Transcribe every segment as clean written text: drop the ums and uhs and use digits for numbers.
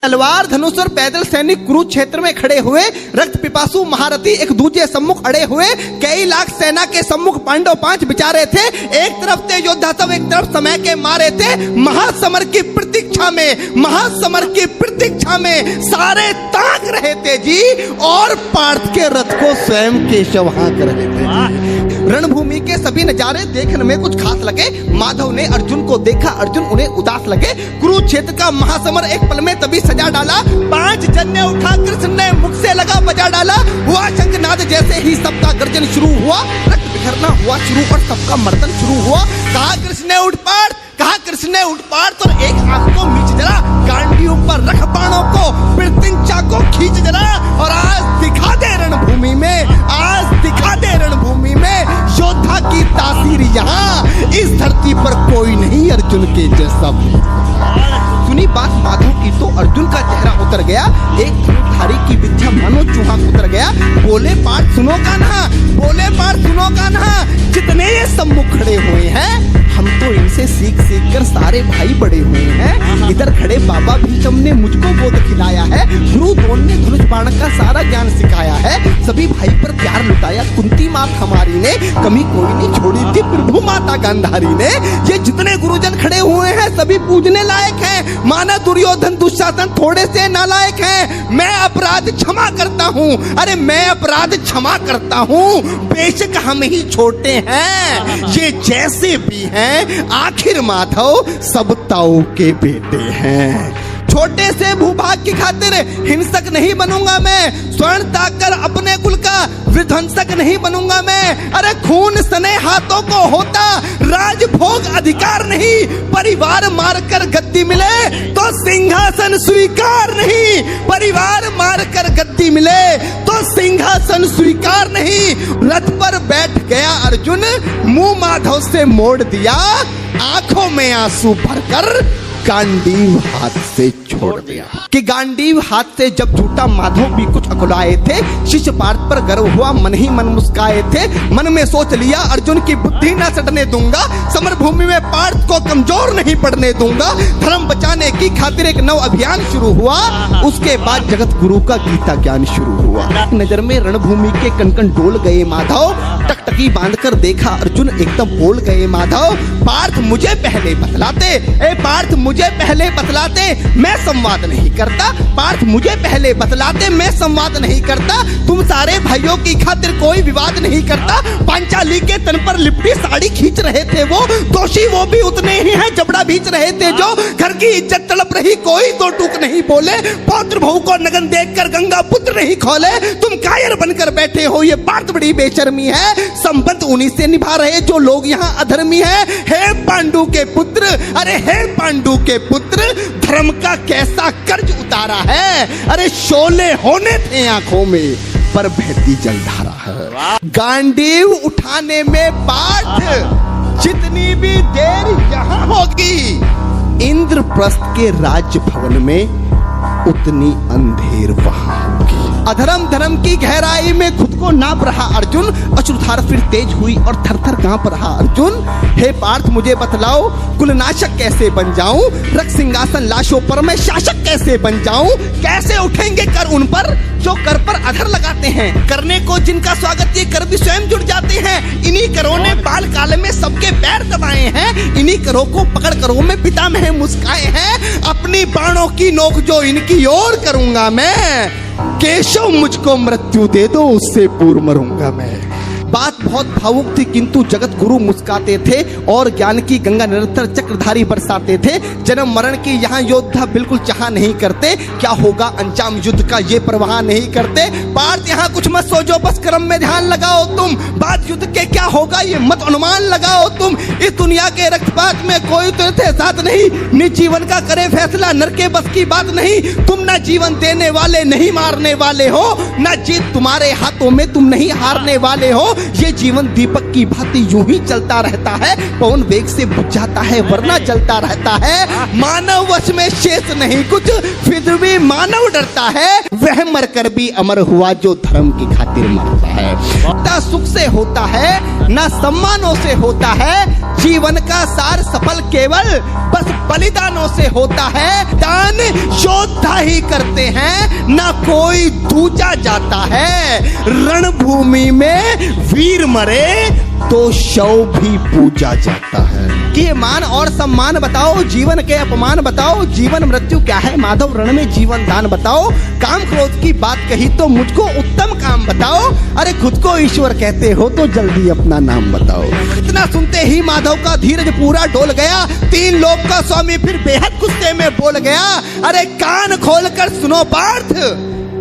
तलवार धनुष और पैदल सैनिक कुरुक्षेत्र में खड़े हुए, रक्त पिपासु महारथी एक दूसरे सम्मुख अड़े हुए, कई लाख सेना के सम्मुख पांडव 5 बिचारे थे। एक तरफ थे योद्धा सब, एक तरफ समय के मारे थे। महासमर की प्रतीक्षा में, महासमर की प्रतीक्षा में सारे ताक रहे थे जी, और पार्थ के रथ को स्वयं केशव हाँक रहे थे। रणभूमि के सभी नजारे देखने में कुछ खास लगे। माधव ने अर्जुन को देखा, अर्जुन उन्हें उदास लगे। कुरुक्षेत्र का महासमर एक पल में तभी सजा डाला। 5 जन्य उठा कृष्ण ने मुख से लगा बजा डाला। हुआ शंखनाद जैसे ही सबका गर्जन शुरू हुआ, रक्त बिखरना हुआ शुरू और सबका मर्दन शुरू हुआ। कहा कृष्ण ने उठ पार्थ, कहा कृष्ण ने उठ पार्थ, और एक आंख को मीच जरा, गांडियों पर रख बाणों को, प्रत्यंचा को खींच जरा, और आज दिखा दे रणभूमि में, आज दिखा दे रणभूमि में योद्धा की तासीर। यहाँ इस धरती पर कोई नहीं अर्जुन के जैसा। सुनी बात माधव की तो अर्जुन का चेहरा उतर गया। एक धनुर्धारी की विद्या मानो चूहा उतर गया। बोले पार्थ सुनो कान्हा, बोले पार्थ सुनो कान्हा, जितने ये सम्मुख खड़े हुए हैं, हम तो इनसे सीख सीख कर सारे भाई बड़े हुए हैं। इधर खड़े बाबा भीष्म ने मुझको बोध खिलाया है, गुरु द्रोण ने धनुष बाण का सारा ज्ञान सिखाया है, सभी भाई पर प्यार लुटाया कुंती मात हमारी ने, कमी कोई नहीं छोड़ी थी प्रभु माता गांधारी ने। ये जितने गुरुजन खड़े हुए हैं सभी पूजने लायक हैं। माना दुर्योधन दुशासन थोड़े से नालायक हैं। मैं अपराध क्षमा करता हूँ, अरे मैं अपराध क्षमा करता हूँ, बेशक हम ही छोटे हैं, ये जैसे भी हैं आखिर माधव सब ताऊ के बेटे हैं। छोटे से भूभाग की खातिर हिंसक नहीं बनूंगा मैं, स्वर्ण ताकर अपने कुल का विध्वंसक नहीं बनूंगा मैं। अरे खून सने हाथों को होता राजभोग अधिकार नहीं, परिवार मारकर गद्दी मिले तो सिंहासन स्वीकार नहीं, परिवार मारकर गद्दी मिले तो सिंहासन स्वीकार नहीं। रथ पर बैठ गया अर्जुन, मुंह माधव से मोड़ दिया, आंखों में आंसू भरकर गांडीव हाथ से छोड़ दिया। कि गांडीव हाथ से जब झूठा माधव भी कुछ अकुलाए थे, शिष्य पार्थ पर गर्व हुआ, मन ही मन मुस्काए थे। मन में सोच लिया अर्जुन की बुद्धि न सटने दूंगा, समर भूमि में पार्थ को कमजोर नहीं पड़ने दूंगा। धर्म बचाने की खातिर एक नव अभियान शुरू हुआ। उसके बाद जगत गुरु का गीता ज्ञान शुरू हुआ। नजर में रणभूमि के कण-कण डोल गए माधव, टकटकी बांधकर देखा अर्जुन, एकदम बोल गए माधव, पार्थ मुझे पहले बतलाते, ए पार्थ मुझे पहले बतलाते, मैं संवाद नहीं करता। पार्थ मुझे पहले बतलाते, मैं संवाद नहीं करता। तुम सारे भाइयों की खातिर कोई विवाद नहीं करता। पांचाली के तन पर लिपटी साड़ी खींच रहे थे वो, दोषी वो भी उतने ही हैं, जबड़ा भींच रहे थे जो। घर की इज्जत तड़प रही, कोई दो टूक नहीं बोले। पौत्र बहू को नगन देखकर गंगा पुत्र नहीं खोले। तुम कायर बनकर बैठे हो, ये बात बड़ी बेशर्मी है। संबंध उन्हीं से निभा रहे जो लोग यहाँ अधर्मी हैं। हे पांडु के पुत्र, अरे हे पांडु के पुत्र, धर्म का कैसा कर्ज उतारा है। अरे शोले होने थे आंखों में, पर बहती जलधारा है। गांडीव उठाने में पार्थ जितनी भी देर यहाँ होगी, इंद्रप्रस्थ के राजभवन में उतनी अंधेर वहां होगी। अधर्म धर्म की गहराई में खुद को नाप रहा अर्जुन, अश्रुधार फिर तेज हुई और थर थर कांप रहा अर्जुन। हे पार्थ मुझे बतलाओ, कुलनाशक कैसे बन जाऊं, रक्त सिंहासन लाशों पर मैं शासक कैसे बन जाऊं। कैसे उठेंगे कर उन पर जो कर पर अधर लगाते हैं, करने को जिनका स्वागत ये कर भी स्वयं जुड़ जाते हैं। इन्हीं करों ने बाल काल में सबके पैर दबाए हैं, इन्हीं करों को पकड़ करों में पितामह मुस्काए हैं। अपनी बाणों की नोक जो इनकी ओर करूंगा मैं, केशव मुझको मृत्यु दे दो, उससे पूर्व मरूंगा मैं। बात बहुत भावुक थी, किंतु जगत गुरु मुस्काते थे और ज्ञान की गंगा निरंतर चक्रधारी बरसाते थे। जन्म मरण की यहाँ योद्धा बिल्कुल चाह नहीं करते, क्या होगा अंजाम युद्ध का ये परवाह नहीं करते। पार्थ यहाँ कुछ मत सोचो, बस कर्म में ध्यान लगाओ तुम, बात युद्ध के क्या होगा ये मत अनुमान लगाओ तुम। इस दुनिया के रक्तपात में कोई तो साथ नहीं, निज जीवन का करे फैसला, नर के बस की बात नहीं। तुम ना जीवन देने वाले नहीं मारने वाले हो, ना जीत तुम्हारे हाथों में, तुम नहीं हारने वाले हो। ये जीवन दीपक की भांति यूं ही चलता रहता है, पवन वेग से बुझ जाता है वरना जलता रहता है। मानव वश में शेष नहीं कुछ, फिर भी मानव डरता है। वह मरकर भी अमर हुआ जो धर्म की खातिर मरता है। ना सुख से होता है ना सम्मानों से होता है, जीवन का सार सफल केवल बस बलिदानों से होता है। दान योद्धा ही करते हैं ना कोई दूजा जाता है, रणभूमि में वीर मरे तो शव भी पूजा जाता है। कि मान और सम्मान बताओ, जीवन के अपमान बताओ, जीवन मृत्यु क्या है माधव रण में जीवन दान बताओ। काम क्रोध की बात कही तो मुझको उत्तम काम बताओ, अरे खुद को ईश्वर कहते हो तो जल्दी अपना नाम बताओ। इतना सुनते ही माधव का धीरज पूरा डोल गया, तीन लोक का स्वामी फिर बेहद गुस्से में बोल गया, अरे कान खोलकर सुनो पार्थ,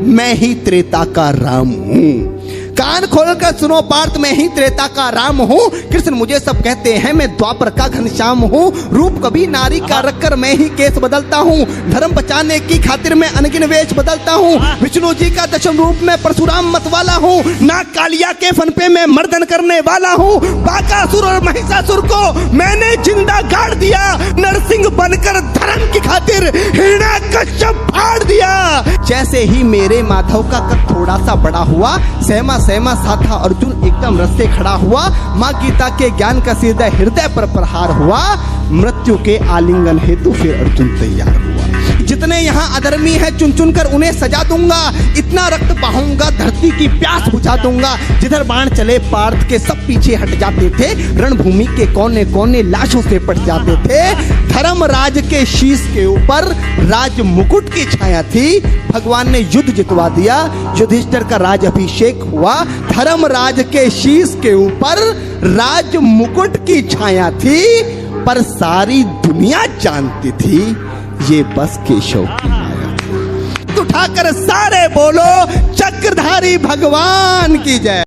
मैं ही त्रेता का राम हूं। कान खोलकर सुनो पार्थ, मैं ही त्रेता का राम हूँ। कृष्ण मुझे सब कहते हैं, मैं द्वापर का घनश्याम हूँ। रूप कभी नारी का रखकर मैं ही केस बदलता हूँ, धर्म बचाने की खातिर मैं अनगिन वेश बदलता हूँ। विष्णु जी का दशम रूप में परशुराम मत वाला हूँ, नाग कालिया के फन पे मैं मर्दन करने वाला हूँ। बाकासुर और महिषासुर को मैंने जिंदा गाड़ दिया, नरसिंह बनकर धर्म की खातिर हिरण्याकश्यप फाड़ दिया। जैसे ही मेरे माधव का कद थोड़ा सा बड़ा हुआ, सहमा सा था अर्जुन एकदम रस से खड़ा हुआ। माँ गीता के ज्ञान का सीधा हृदय पर प्रहार हुआ, मृत्यु के आलिंगन हेतु फिर अर्जुन तैयार हुआ। जितने यहाँ अधर्मी हैं चुन चुन कर उन्हें सजा दूंगा, इतना रक्त बहाऊंगा धरती की प्यास बुझा दूंगा। जिधर बाण चले पार्थ के सब पीछे हट जाते थे, रणभूमि के कोने कोने लाशों से पट जाते थे। धर्मराज के शीश के ऊपर राज मुकुट की छाया थी, भगवान ने युद्ध जितवा दिया, युधिष्ठिर का राज अभिषेक हुआ। धर्मराज के शीश के ऊपर राज मुकुट की छाया थी, पर सारी दुनिया जानती थी ये बस केशव की माया। उठाकर सारे बोलो चक्रधारी भगवान की जय।